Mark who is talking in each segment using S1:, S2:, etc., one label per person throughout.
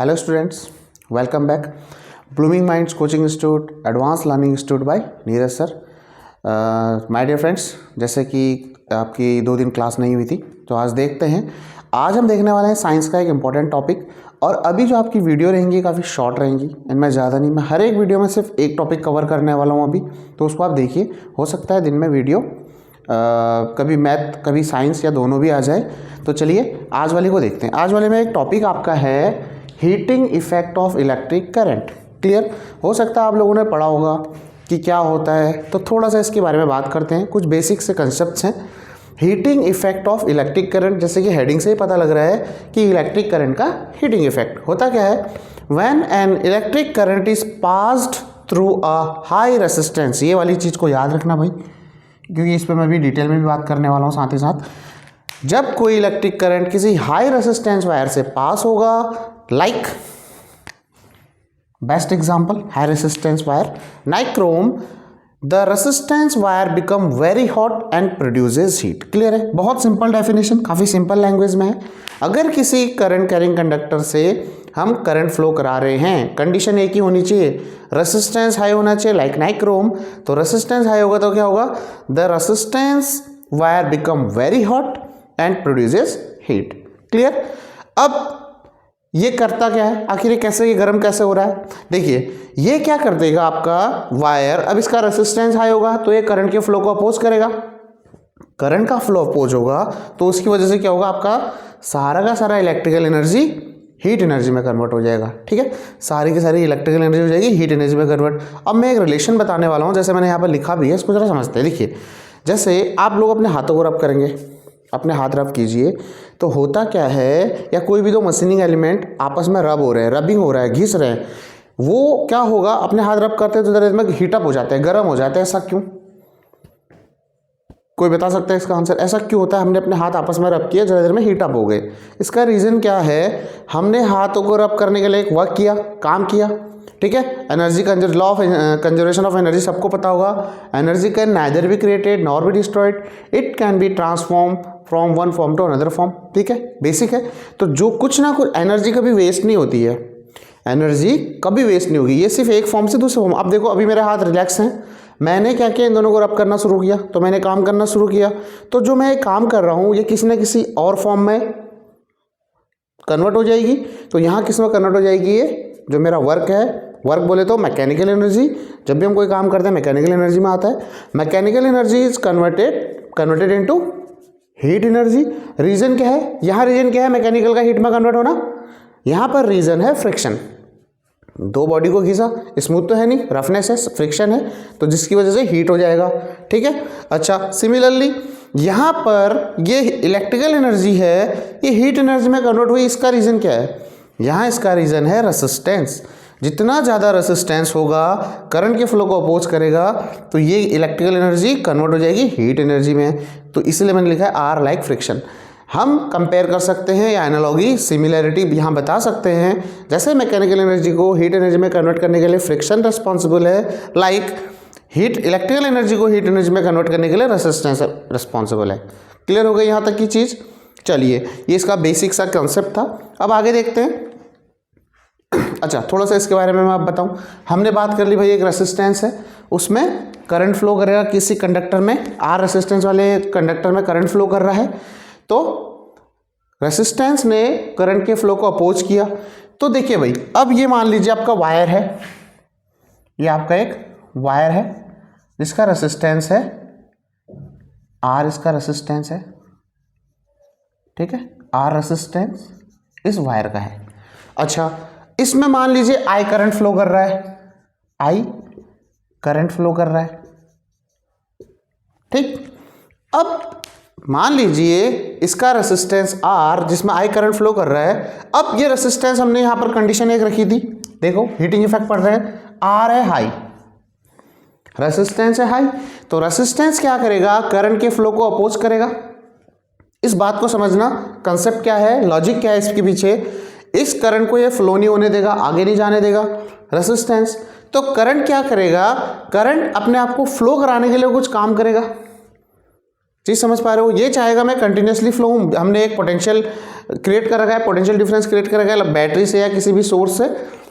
S1: Hello students, welcome back. Blooming minds coaching institute advance learning institute by Neeraj sir. My dear friends, जैसे कि आपकी 2 दिन class नहीं हुई थी तो आज देखते हैं। आज हम देखने वाले हैं साइंस का एक इम्पॉर्टेंट टॉपिक। और अभी जो आपकी वीडियो रहेंगी काफ़ी शॉर्ट रहेंगी, इनमें ज़्यादा नहीं, मैं हर एक वीडियो में सिर्फ एक टॉपिक कवर करने वाला हूँ अभी, तो उसको आप देखिए। हो सकता है दिन में वीडियो कभी मैथ कभी साइंस या दोनों भी आ जाए। तो चलिए आज वाली को देखते हैं। आज वाले में एक टॉपिक आपका है heating effect of electric current. Clear? हो सकता है आप लोगों ने पढ़ा होगा कि क्या होता है, तो थोड़ा सा इसके बारे में बात करते हैं। कुछ बेसिक से कंसेप्ट्स हैं। Heating effect of electric current, जैसे कि हेडिंग से ही पता लग रहा है कि इलेक्ट्रिक करंट का हीटिंग इफेक्ट होता क्या है। When an electric current is passed through a high resistance, ये वाली चीज़ को याद रखना भाई, क्योंकि इस पर मैं भी डिटेल में भी बात करने वाला हूँ साथ ही साथ। जब कोई इलेक्ट्रिक करंट किसी हाई रेसिस्टेंस वायर से पास होगा, like best example high resistance wire nichrome, the resistance wire become very hot and produces heat. Clear है? बहुत सिंपल डेफिनेशन, काफ़ी सिंपल लैंग्वेज में है। अगर किसी करंट कैरिंग कंडक्टर से हम करंट फ्लो करा रहे हैं, कंडीशन एक ही होनी चाहिए, रेसिस्टेंस हाई होना चाहिए, लाइक नाइक्रोम। तो रेसिस्टेंस हाई होगा तो क्या होगा, the resistance wire become very hot and produces heat. Clear? अब ये करता क्या है, आखिर ये कैसे, ये गर्म कैसे हो रहा है? देखिए ये क्या कर देगा आपका वायर, अब इसका रेसिस्टेंस हाई होगा तो ये करंट के फ्लो को अपोज करेगा। करंट का फ्लो अपोज होगा तो उसकी वजह से क्या होगा, आपका सारा का सारा इलेक्ट्रिकल एनर्जी हीट एनर्जी में कन्वर्ट हो जाएगा। ठीक है, सारी की सारी इलेक्ट्रिकल एनर्जी हो जाएगी हीट एनर्जी में कन्वर्ट। अब मैं एक रिलेशन बताने वाला हूँ, जैसे मैंने यहाँ पर लिखा भी है, इसको जरा समझते हैं। देखिए जैसे आप लोग अपने हाथों को रब करेंगे, अपने हाथ रब कीजिए, तो होता क्या है, या कोई भी दो मशीनिंग एलिमेंट आपस में रब हो रहे हैं, रबिंग हो रहा है, घिस रहे हैं, वो क्या होगा, अपने हाथ रब करते हैं तो जरा में हीटअप हो जाते हैं, गर्म हो जाते हैं। ऐसा क्यों? कोई बता सकता है इसका आंसर? ऐसा क्यों होता है? हमने अपने हाथ आपस में रब किया, जरा देर में हीटअप हो गए। इसका रीज़न क्या है, हमने हाथों को रब करने के लिए एक वर्क किया, काम किया। ठीक है, energy law of conservation of energy सबको पता होगा। Energy can neither be created nor be destroyed, it can be transform from one form to another form. ठीक है, बेसिक है। तो जो कुछ ना कुछ एनर्जी कभी वेस्ट नहीं होती है, एनर्जी कभी वेस्ट नहीं होगी, ये सिर्फ एक फॉर्म से दूसरे फॉर्म। अब देखो अभी मेरे हाथ रिलैक्स हैं, मैंने क्या किया, इन दोनों को रब करना शुरू किया, तो मैंने काम करना शुरू किया। तो जो मैं काम कर रहा हूँ ये किसी न किसी और फॉर्म में कन्वर्ट हो जाएगी। तो यहाँ किस में कन्वर्ट हो जाएगी, ये जो मेरा वर्क है, वर्क बोले तो मैकेनिकल एनर्जी। जब भी हम कोई काम करते हैं मैकेनिकल एनर्जी में आता है। Mechanical energy is converted into heat energy. Reason क्या है, यहाँ रीजन क्या है मैकेनिकल का हीट में कन्वर्ट होना, यहाँ पर रीजन है फ्रिक्शन। दो बॉडी को घिसा, स्मूथ तो है नहीं, रफनेस है, फ्रिक्शन है, तो जिसकी वजह से हीट हो जाएगा। ठीक है, अच्छा सिमिलरली यहाँ पर ये इलेक्ट्रिकल एनर्जी है, ये हीट एनर्जी में कन्वर्ट हुई। इसका रीजन क्या है, यहाँ इसका रीजन है रेसिस्टेंस। जितना ज़्यादा रेसिस्टेंस होगा, करंट के फ्लो को अपोज करेगा, तो ये इलेक्ट्रिकल एनर्जी कन्वर्ट हो जाएगी हीट एनर्जी में। तो इसलिए मैंने लिखा है आर लाइक फ्रिक्शन। हम कंपेयर कर सकते हैं या एनालॉगी सिमिलैरिटी यहाँ बता सकते हैं। जैसे मैकेनिकल एनर्जी को हीट एनर्जी में कन्वर्ट करने के लिए फ्रिक्शन रिस्पॉन्सिबल है, लाइक हीट इलेक्ट्रिकल एनर्जी को हीट एनर्जी में कन्वर्ट करने के लिए रेसिस्टेंस रिस्पॉन्सिबल है। क्लियर हो गई यहाँ तक की चीज़? चलिए, ये इसका बेसिक सा कॉन्सेप्ट था। अब आगे देखते हैं। अच्छा, थोड़ा सा इसके बारे में मैं आप बताऊं। हमने बात कर ली भाई, एक रेसिस्टेंस है, उसमें करंट फ्लो करेगा किसी कंडक्टर में, आर रेसिस्टेंस वाले कंडक्टर में करंट फ्लो कर रहा है, तो रेसिस्टेंस ने करंट के फ्लो को अपोज किया। तो देखिए भाई, अब ये मान लीजिए आपका वायर है, ये आपका एक वायर है जिसका रेसिस्टेंस है आर, इसका रेसिस्टेंस है। ठीक है, आर रेसिस्टेंस इस वायर का है। अच्छा, इसमें मान लीजिए आई करंट फ्लो कर रहा है, आई करंट फ्लो कर रहा है। ठीक, अब मान लीजिए इसका रेसिस्टेंस आर जिसमें आई करंट फ्लो कर रहा है। अब ये रेसिस्टेंस हमने यहां पर कंडीशन एक रखी थी, देखो हीटिंग इफेक्ट पड़ रहा है, आर है हाई, रेसिस्टेंस है हाई, तो रेसिस्टेंस क्या करेगा, करंट के फ्लो को अपोज करेगा। इस बात को समझना, कंसेप्ट क्या है, लॉजिक क्या है इसके पीछे। इस करंट को ये फ्लो नहीं होने देगा, आगे नहीं जाने देगा रेसिस्टेंस। तो करंट क्या करेगा, करंट अपने आप को फ्लो कराने के लिए कुछ काम करेगा। चीज़ समझ पा रहे हो? ये चाहेगा मैं कंटिन्यूसली फ्लो हूँ, हमने एक पोटेंशियल क्रिएट कर रखा है, पोटेंशियल डिफरेंस क्रिएट कर रखा है बैटरी से या किसी भी सोर्स से,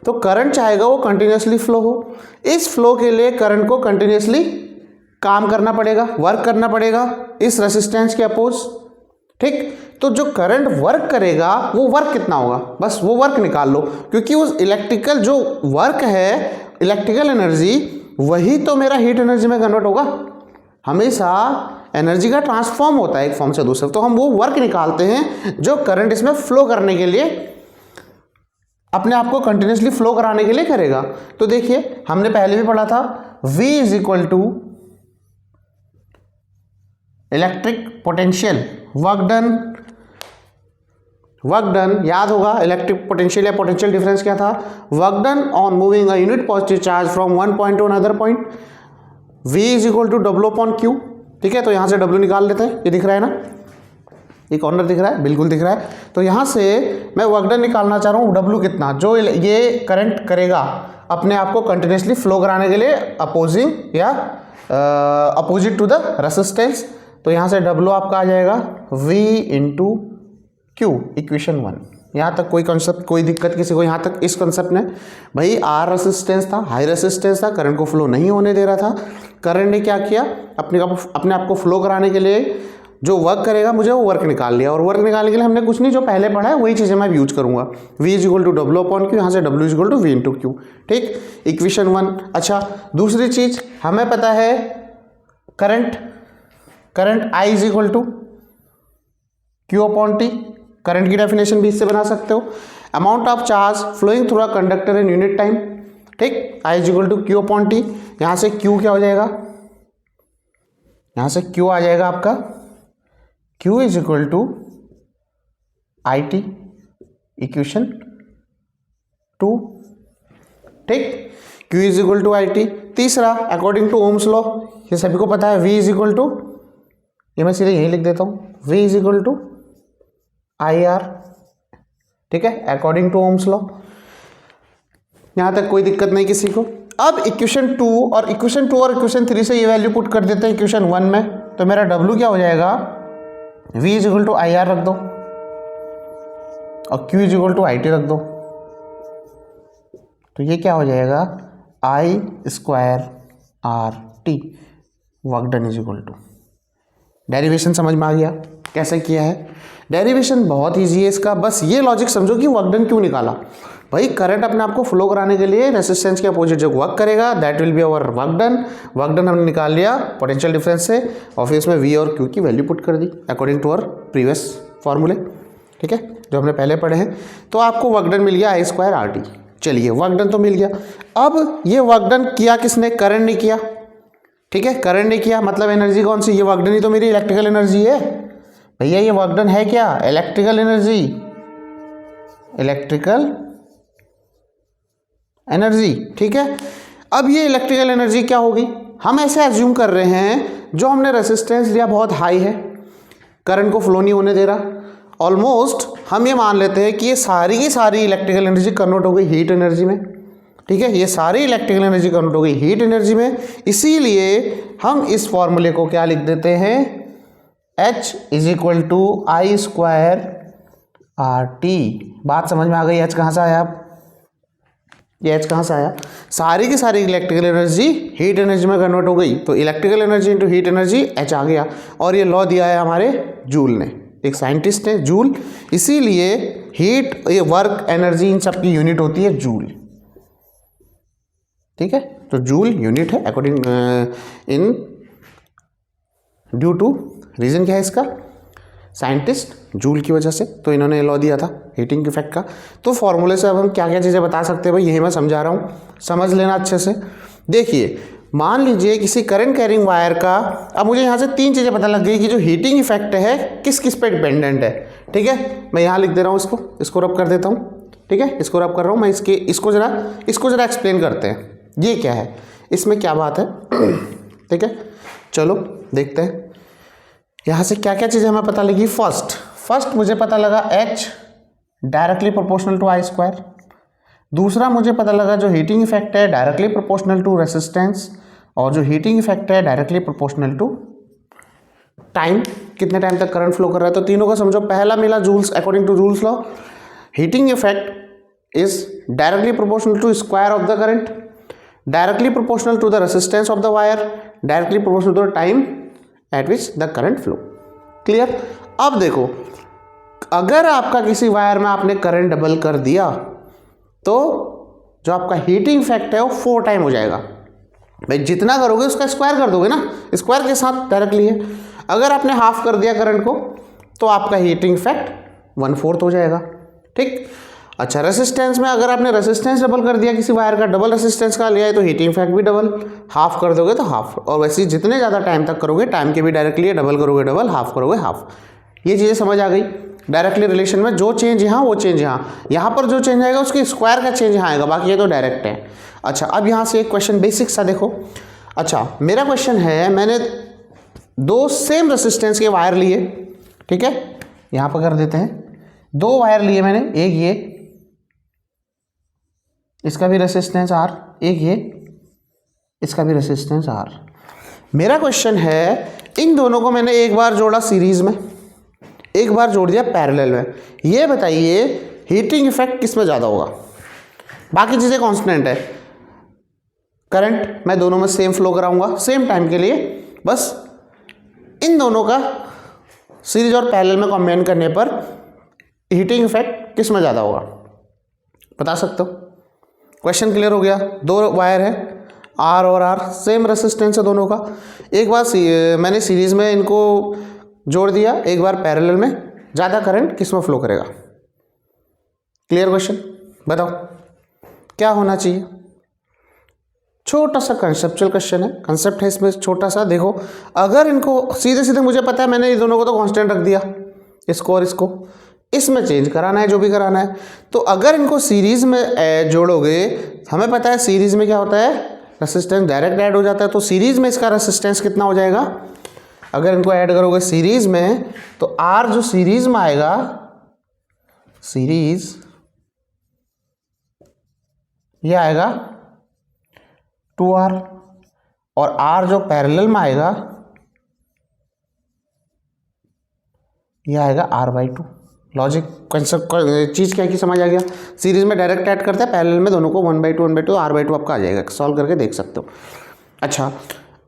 S1: तो करंट चाहेगा वो कंटिन्यूसली फ्लो हो। इस फ्लो के लिए करंट को कंटिन्यूसली काम करना पड़ेगा, वर्क करना पड़ेगा इस रेसिस्टेंस के अपोज, ठीक। तो जो करंट वर्क करेगा वो वर्क कितना होगा, बस वो वर्क निकाल लो, क्योंकि उस इलेक्ट्रिकल जो वर्क है, इलेक्ट्रिकल एनर्जी, वही तो मेरा हीट एनर्जी में कन्वर्ट होगा। हमेशा एनर्जी का ट्रांसफॉर्म होता है एक फॉर्म से दूसरे, तो हम वो वर्क निकालते हैं जो करंट इसमें फ्लो करने के लिए, अपने आप को कंटिन्यूसली फ्लो कराने के लिए करेगा। तो देखिए हमने पहले भी पढ़ा था V is equal to electric potential work done, याद होगा इलेक्ट्रिक पोटेंशियल या पोटेंशियल डिफरेंस क्या था, work done on moving a unit positive charge from one point to another point, V is equal to W upon Q, ठीक है। तो यहां से W निकाल लेते हैं, ये दिख रहा है ना, ये कॉर्नर दिख रहा है, बिल्कुल दिख रहा है। तो यहां से मैं वर्क डन निकालना चाह रहा हूं, W कितना, जो ये करंट करेगा अपने आप को कंटिन्यूसली फ्लो कराने के लिए अपोजिंग या अपोजिट टू द रेसिस्टेंस। तो यहां से W आपका आ जाएगा V इंटू Q, इक्वेशन 1। यहाँ तक कोई कॉन्सेप्ट, कोई दिक्कत किसी को यहाँ तक इस कॉन्सेप्ट में? भाई R रेसिस्टेंस था, हाई रेसिस्टेंस था, करंट को फ्लो नहीं होने दे रहा था। करंट ने क्या किया, अपने आप को फ्लो कराने के लिए जो वर्क करेगा मुझे वो वर्क निकाल लिया, और वर्क निकालने के लिए हमने कुछ नहीं, जो पहले पढ़ा है वही चीज़ें मैं यूज करूँगा। V is equal to W upon Q, यहाँ से W is equal to V into Q, ठीक, इक्वेशन 1। अच्छा, दूसरी चीज हमें पता है current I is equal to Q upon T, current की डेफिनेशन भी इससे बना सकते हो, amount of charge flowing through a conductor in unit time, ठीक। I is equal to Q upon T, यहाँ से Q क्या हो जाएगा, यहाँ से Q आ जाएगा आपका Q is equal to IT, equation 2, ठीक, Q is equal to IT। तीसरा अकॉर्डिंग टू ओम्स लॉ, ये सभी को पता है, V इज इक्वल टू, ये मैं सीधे यही लिख देता हूँ, V is equal to IR, ठीक है, अकॉर्डिंग टू ओम्स लॉ। यहां तक कोई दिक्कत नहीं किसी को। अब इक्वेशन 2 और इक्वेशन 3 से ये वैल्यू पुट कर देते हैं इक्वेशन 1 में, तो मेरा W क्या हो जाएगा, V is equal to IR रख दो और Q is equal to IT रख दो, तो ये क्या हो जाएगा, I square RT, work done is equal to. Derivation समझ में आ गया कैसे किया है? डेरिवेशन बहुत इजी है इसका, बस ये लॉजिक समझो कि वर्क डन क्यों निकाला। भाई करंट अपने आप को फ्लो कराने के लिए रेसिस्टेंस के अपोजिट जो वर्क करेगा that will be our work done. Work done हमने निकाल लिया पोटेंशियल डिफरेंस से और फिर इसमें V और Q की वैल्यू पुट कर दी अकॉर्डिंग टू अवर प्रीवियस फॉर्मूले, ठीक है, जो हमने पहले पढ़े हैं। तो आपको वर्क डन मिल गया I स्क्वायर RT। चलिए वर्क डन तो मिल गया, अब ये वर्क डन किया किसने, करंट ने किया, ठीक है, करंट ने किया, मतलब एनर्जी कौन सी, ये वर्क डन ही तो मेरी इलेक्ट्रिकल एनर्जी है भैया। ये वर्क डन है क्या, इलेक्ट्रिकल एनर्जी, इलेक्ट्रिकल एनर्जी, ठीक है। अब ये इलेक्ट्रिकल एनर्जी क्या होगी, हम ऐसे एज्यूम कर रहे हैं जो हमने रेसिस्टेंस लिया बहुत हाई है, करंट को फ्लो नहीं होने दे रहा, ऑलमोस्ट हम ये मान लेते हैं कि ये सारी की सारी इलेक्ट्रिकल एनर्जी कन्वर्ट हो गई हीट एनर्जी में, ठीक है, ये सारी इलेक्ट्रिकल एनर्जी कन्वर्ट हो गई हीट एनर्जी में। इसीलिए हम इस फॉर्मूले को क्या लिख देते हैं, H is equal to I square RT। बात समझ में आ गई, H कहाँ से आया, ये H कहाँ से आया, सारी की सारी इलेक्ट्रिकल एनर्जी हीट एनर्जी में कन्वर्ट हो गई, तो electrical energy into heat energy H आ गया। और ये लॉ दिया है हमारे जूल ने, एक साइंटिस्ट है जूल, इसीलिए हीट, ये वर्क, एनर्जी, इन सब की यूनिट होती है जूल, ठीक है। तो जूल यूनिट है according in due to, reason क्या है इसका, साइंटिस्ट जूल की वजह से, तो इन्होंने लॉ दिया था हीटिंग इफेक्ट का। तो फॉर्मूले से अब हम क्या क्या चीज़ें बता सकते हैं भाई, यही मैं समझा रहा हूँ, समझ लेना अच्छे से। देखिए मान लीजिए किसी करंट कैरिंग वायर का, अब मुझे यहाँ से 3 चीज़ें पता लग गई कि जो हीटिंग इफेक्ट है किस किस पे डिपेंडेंट है, ठीक है। मैं यहाँ लिख दे रहा हूँ, इसको रब कर देता हूँ, ठीक है, इसको रब कर रहा हूँ मैं, इसको जरा एक्सप्लेन करते हैं, ये क्या है, इसमें क्या बात है, ठीक है। चलो देखते हैं यहाँ से क्या क्या चीज़ें हमें पता लगी। फर्स्ट मुझे पता लगा H directly proportional to I square. दूसरा मुझे पता लगा जो हीटिंग इफेक्ट है डायरेक्टली प्रोपोर्शनल टू रेसिस्टेंस, और जो हीटिंग इफेक्ट है डायरेक्टली प्रोपोर्शनल टू टाइम, कितने टाइम तक करंट फ्लो कर रहा है। तो तीनों का समझो, पहला मिला Joule's, according to Joule's law heating effect is directly proportional to square of the current, directly proportional to the resistance of the wire, directly proportional to the time eight which the current flow. Clear. अब देखो, अगर आपका किसी wire में आपने current double कर दिया तो जो आपका हीटिंग इफेक्ट है वो 4 टाइम हो जाएगा। भाई जितना करोगे उसका स्क्वायर कर दोगे ना, स्क्वायर के साथ डायरेक्टली है। अगर आपने हाफ कर दिया करंट को तो आपका हीटिंग इफेक्ट 1/4 हो जाएगा। ठीक। अच्छा, रेसिस्टेंस में अगर आपने रेसिस्टेंस डबल कर दिया किसी वायर का, डबल रेसिस्टेंस का लिया है तो हीटिंग इफेक्ट भी डबल, हाफ कर दोगे तो हाफ। और वैसे ही जितने ज़्यादा टाइम तक करोगे, टाइम के भी डायरेक्टली है, डबल करोगे डबल, हाफ करोगे हाफ। ये चीज़ें समझ आ गई। डायरेक्टली रिलेशन में जो चेंज यहाँ वो चेंज यहाँ पर जो चेंज आएगा उसके स्क्वायर का चेंज यहाँ आएगा, बाकी ये तो डायरेक्ट है। अच्छा, अब यहाँ से एक क्वेश्चन बेसिक सा देखो। अच्छा, मेरा क्वेश्चन है, मैंने 2 सेम रेसिस्टेंस के वायर लिए, ठीक है, यहाँ पर कर देते हैं, 2 वायर लिए मैंने, एक ये, इसका भी रेसिस्टेंस R, एक ये, इसका भी रेसिस्टेंस R। मेरा क्वेश्चन है, इन दोनों को मैंने एक बार जोड़ा सीरीज में, एक बार जोड़ दिया पैरेलल में। ये बताइए हीटिंग इफेक्ट किस में ज़्यादा होगा। बाकी चीज़ें कांस्टेंट है, करंट मैं दोनों में सेम फ्लो कराऊंगा सेम टाइम के लिए, बस इन दोनों का सीरीज और पैरेलल में कॉम्बाइन करने पर हीटिंग इफेक्ट किस में ज़्यादा होगा, बता सकते हो। क्वेश्चन क्लियर हो गया। 2 वायर है, R और R, सेम रेसिस्टेंस है दोनों का। एक बार मैंने सीरीज में इनको जोड़ दिया, एक बार पैरेलल में, ज़्यादा करंट किस में फ्लो करेगा। क्लियर क्वेश्चन, बताओ क्या होना चाहिए। छोटा सा कंसेप्चुअल क्वेश्चन है, कंसेप्ट है इसमें छोटा सा। देखो, अगर इनको सीधे सीधे मुझे पता है, मैंने ये दोनों को तो कांस्टेंट रख दिया, इसको और इसको, इसमें चेंज कराना है जो भी कराना है। तो अगर इनको सीरीज में जोड़ोगे, हमें पता है सीरीज में क्या होता है, रेसिस्टेंस डायरेक्ट ऐड हो जाता है। तो सीरीज में इसका रेसिस्टेंस कितना हो जाएगा, अगर इनको ऐड करोगे सीरीज में तो R जो सीरीज में आएगा, सीरीज ये आएगा 2R, और R जो पैरेलल में आएगा ये आएगा R/2। लॉजिक कंसेप्ट चीज़ क्या की समझ आ गया। सीरीज में डायरेक्ट ऐड करते हैं, पैरेलल में दोनों को 1/2 R/2 आपका आ जाएगा। सॉल्व करके देख सकते हो। अच्छा,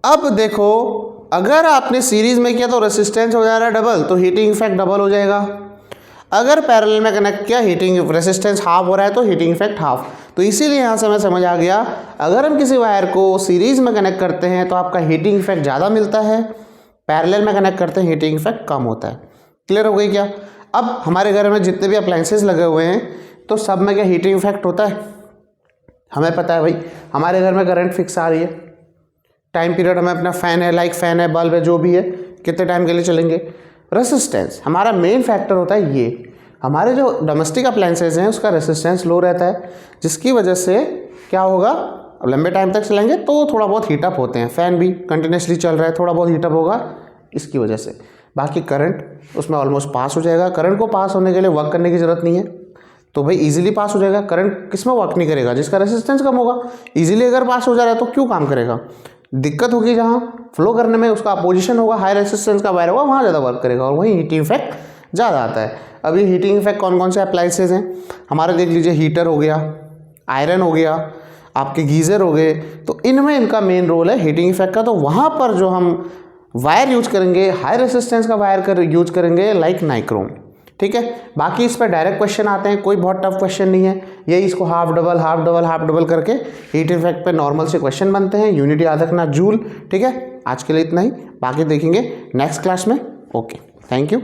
S1: अब देखो, अगर आपने सीरीज में किया तो रेसिस्टेंस हो जा रहा है डबल, तो हीटिंग इफेक्ट डबल हो जाएगा। अगर पैरेलल में कनेक्ट किया, हीटिंग रेसिस्टेंस हाफ हो रहा है तो हीटिंग इफेक्ट हाफ। तो इसीलिए यहाँ से हमें समझ आ गया, अगर हम किसी वायर को सीरीज में कनेक्ट करते हैं तो आपका हीटिंग इफेक्ट ज़्यादा मिलता है, पैरेलल में कनेक्ट करते हैं हीटिंग इफेक्ट कम होता है। क्लियर हो गई क्या। अब हमारे घर में जितने भी अप्लायंसेस लगे हुए हैं तो सब में क्या हीटिंग इफेक्ट होता है, हमें पता है भाई। हमारे घर में करंट फिक्स आ रही है, टाइम पीरियड हमें अपना फ़ैन है, लाइक फ़ैन है, बल्ब है, जो भी है, कितने टाइम के लिए चलेंगे। रेसिस्टेंस हमारा मेन फैक्टर होता है। ये हमारे जो डोमेस्टिक अप्लायंसेस हैं उसका रेसिस्टेंस लो रहता है, जिसकी वजह से क्या होगा, अब लंबे टाइम तक चलेंगे तो थोड़ा बहुत हीटअप होते हैं। फ़ैन भी कंटिन्यूसली चल रहा है, थोड़ा बहुत हीटअप होगा इसकी वजह से। बाकी करंट उसमें ऑलमोस्ट पास हो जाएगा। करंट को पास होने के लिए वर्क करने की ज़रूरत नहीं है, तो भाई इजीली पास हो जाएगा। करंट किस में वर्क नहीं करेगा, जिसका रेसिस्टेंस कम होगा। इजीली अगर पास हो जा रहा है तो क्यों काम करेगा। दिक्कत होगी जहाँ फ्लो करने में, उसका अपोजिशन होगा, हाई रेसिस्टेंस का वायर होगा, वहाँ ज़्यादा वर्क करेगा और वहीं हीटिंग इफेक्ट ज़्यादा आता है। अब ये हीटिंग इफेक्ट कौन कौन से अप्लायंसेज हैं हमारे, देख लीजिए। हीटर हो गया, आयरन हो गया, आपके गीज़र हो गए, तो इनमें इनका मेन रोल है हीटिंग इफेक्ट का। तो वहाँ पर जो हम वायर यूज करेंगे, हाई रेसिस्टेंस का वायर यूज करेंगे, लाइक नाइक्रोम। ठीक है। बाकी इस पर डायरेक्ट क्वेश्चन आते हैं, कोई बहुत टफ क्वेश्चन नहीं है। यही इसको half double half double half double करके हीट इफेक्ट पे नॉर्मल से क्वेश्चन बनते हैं। यूनिट याद रखना, जूल। ठीक है, आज के लिए इतना ही, बाकी देखेंगे नेक्स्ट क्लास में। Okay, thank you.